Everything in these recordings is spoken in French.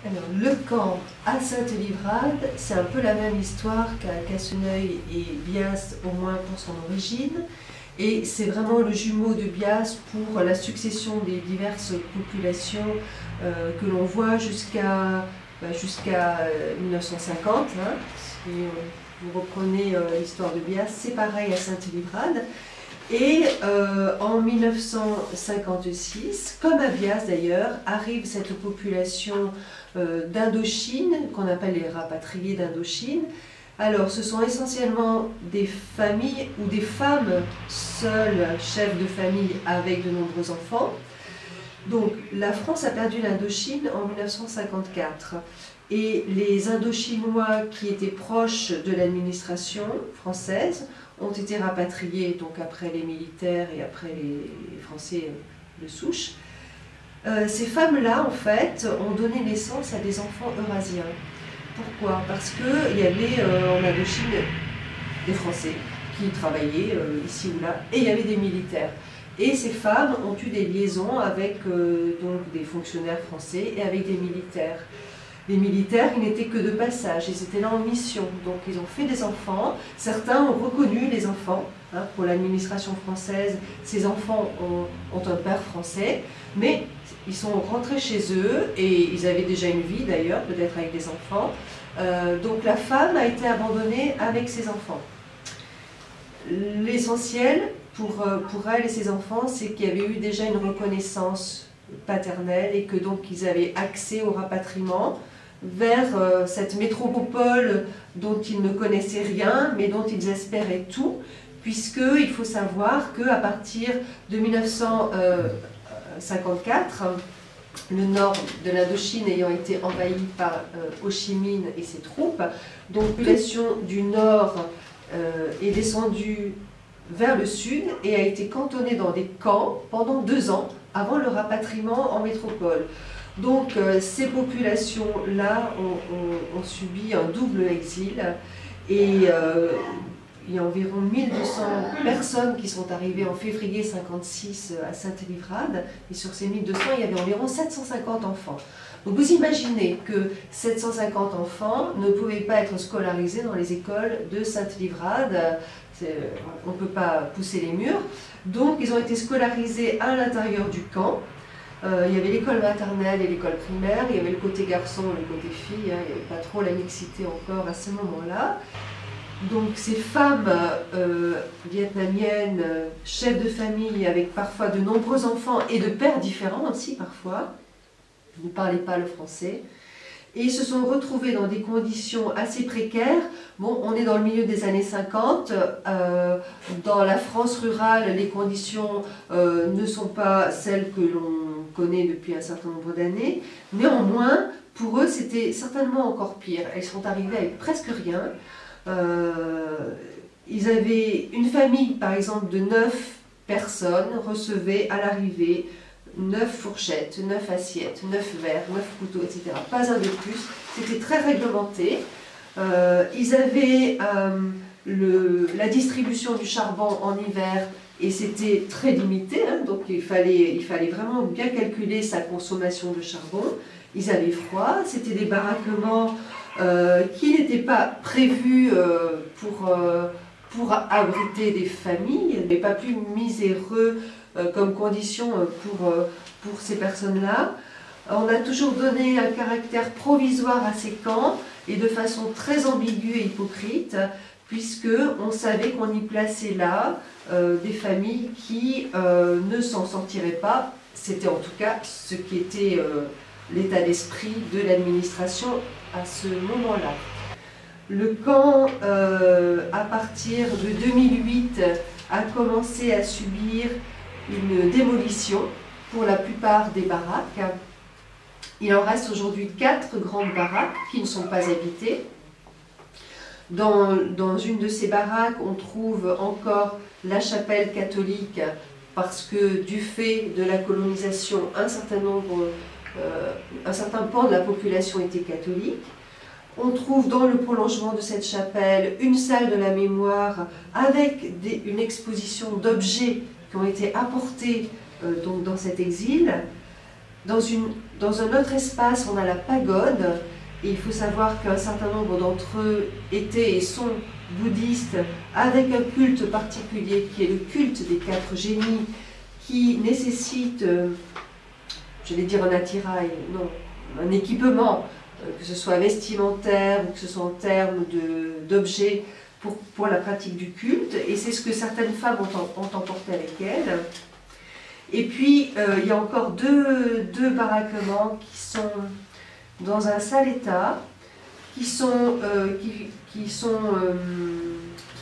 Alors, le camp à Sainte-Livrade, c'est un peu la même histoire qu'à Casseneuil et Bias, au moins pour son origine. Et c'est vraiment le jumeau de Bias pour la succession des diverses populations que l'on voit jusqu'à 1950. Hein. Si vous reprenez l'histoire de Bias, c'est pareil à Sainte-Livrade. Et en 1956, comme à Bias d'ailleurs, arrive cette population d'Indochine, qu'on appelle les rapatriés d'Indochine. Alors, ce sont essentiellement des familles ou des femmes seules, chefs de famille avec de nombreux enfants. Donc, la France a perdu l'Indochine en 1954. Et les Indochinois qui étaient proches de l'administration française ont été rapatriés, donc après les militaires et après les Français de souche. Ces femmes-là, en fait, ont donné naissance à des enfants eurasiens. Pourquoi? Parce qu'il y avait en Indochine des Français qui travaillaient ici ou là, et il y avait des militaires. Et ces femmes ont eu des liaisons avec donc des fonctionnaires français et avec des militaires. Les militaires, ils n'étaient que de passage, ils étaient là en mission, donc ils ont fait des enfants. Certains ont reconnu les enfants. Hein, pour l'administration française, ces enfants ont un père français, mais ils sont rentrés chez eux et ils avaient déjà une vie d'ailleurs, peut-être avec des enfants. Donc la femme a été abandonnée avec ses enfants. L'essentiel pour elle et ses enfants, c'est qu'il y avait eu déjà une reconnaissance paternelle et que donc ils avaient accès au rapatriement vers cette métropole dont ils ne connaissaient rien, mais dont ils espéraient tout, puisqu'il faut savoir qu'à partir de 1954, le nord de l'Indochine ayant été envahi par Ho Chi Minh et ses troupes, donc la population du nord est descendue vers le sud et a été cantonnée dans des camps pendant 2 ans avant le rapatriement en métropole. Donc ces populations-là ont subi un double exil et il y a environ 1200 personnes qui sont arrivées en février 1956 à Sainte-Livrade et sur ces 1200, il y avait environ 750 enfants. Donc vous imaginez que 750 enfants ne pouvaient pas être scolarisés dans les écoles de Sainte-Livrade, on ne peut pas pousser les murs, donc ils ont été scolarisés à l'intérieur du camp. Il y avait l'école maternelle et l'école primaire, il y avait le côté garçon et le côté fille, hein, il n'y avait pas trop la mixité encore à ce moment-là. Donc ces femmes vietnamiennes, chefs de famille avec parfois de nombreux enfants et de pères différents aussi parfois, ne parlaient pas le français, et ils se sont retrouvés dans des conditions assez précaires. Bon, on est dans le milieu des années 50, dans la France rurale, les conditions ne sont pas celles que l'on connaît depuis un certain nombre d'années. Néanmoins, pour eux, c'était certainement encore pire. Elles sont arrivées avec presque rien. Ils avaient une famille, par exemple, de 9 personnes, recevait à l'arrivée 9 fourchettes, 9 assiettes, 9 verres, 9 couteaux, etc. Pas un de plus. C'était très réglementé. Ils avaient la distribution du charbon en hiver et c'était très limité, hein, donc il fallait vraiment bien calculer sa consommation de charbon. Ils avaient froid, c'était des baraquements qui n'étaient pas prévus pour abriter des familles, mais pas plus miséreux comme condition pour ces personnes-là. On a toujours donné un caractère provisoire à ces camps et de façon très ambiguë et hypocrite, puisqu'on savait qu'on y plaçait là des familles qui ne s'en sortiraient pas. C'était en tout cas ce qui était l'état d'esprit de l'administration à ce moment-là. Le camp, à partir de 2008, a commencé à subir une démolition pour la plupart des baraques. Il en reste aujourd'hui 4 grandes baraques qui ne sont pas habitées. Dans une de ces baraques, on trouve encore la chapelle catholique parce que du fait de la colonisation, un certain pan de la population était catholique. On trouve dans le prolongement de cette chapelle une salle de la mémoire avec une exposition d'objets qui ont été apportés donc dans cet exil. Dans une Dans un autre espace, on a la pagode, et il faut savoir qu'un certain nombre d'entre eux étaient et sont bouddhistes, avec un culte particulier qui est le culte des 4 génies, qui nécessite, j'allais dire un attirail, non, un équipement, que ce soit vestimentaire ou que ce soit en termes d'objets pour la pratique du culte, et c'est ce que certaines femmes ont emporté avec elles. Et puis, il y a encore deux baraquements qui sont dans un sale état, qui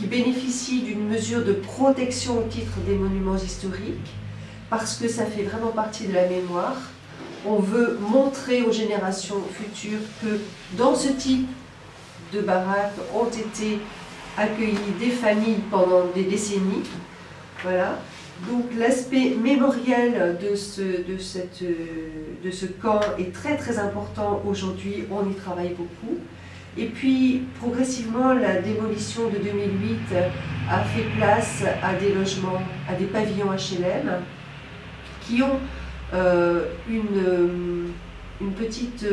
bénéficient d'une mesure de protection au titre des monuments historiques, parce que ça fait vraiment partie de la mémoire. On veut montrer aux générations futures que dans ce type de baraques ont été accueillies des familles pendant des décennies. Voilà. Donc l'aspect mémoriel de ce camp est très très important aujourd'hui, on y travaille beaucoup. Et puis progressivement la démolition de 2008 a fait place à des logements, à des pavillons HLM qui ont une petite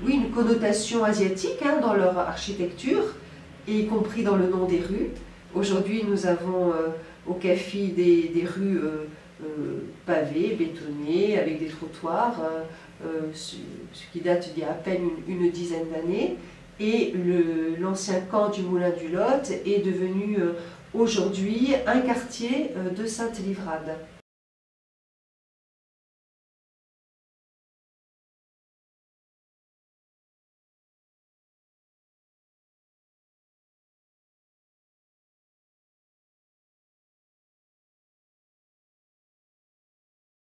une connotation asiatique hein, dans leur architecture, y compris dans le nom des rues. Aujourd'hui nous avons au CAFI des rues pavées, bétonnées, avec des trottoirs, ce qui date d'il y a à peine une dizaine d'années. Et l'ancien camp du Moulin du Lot est devenu aujourd'hui un quartier de Sainte-Livrade.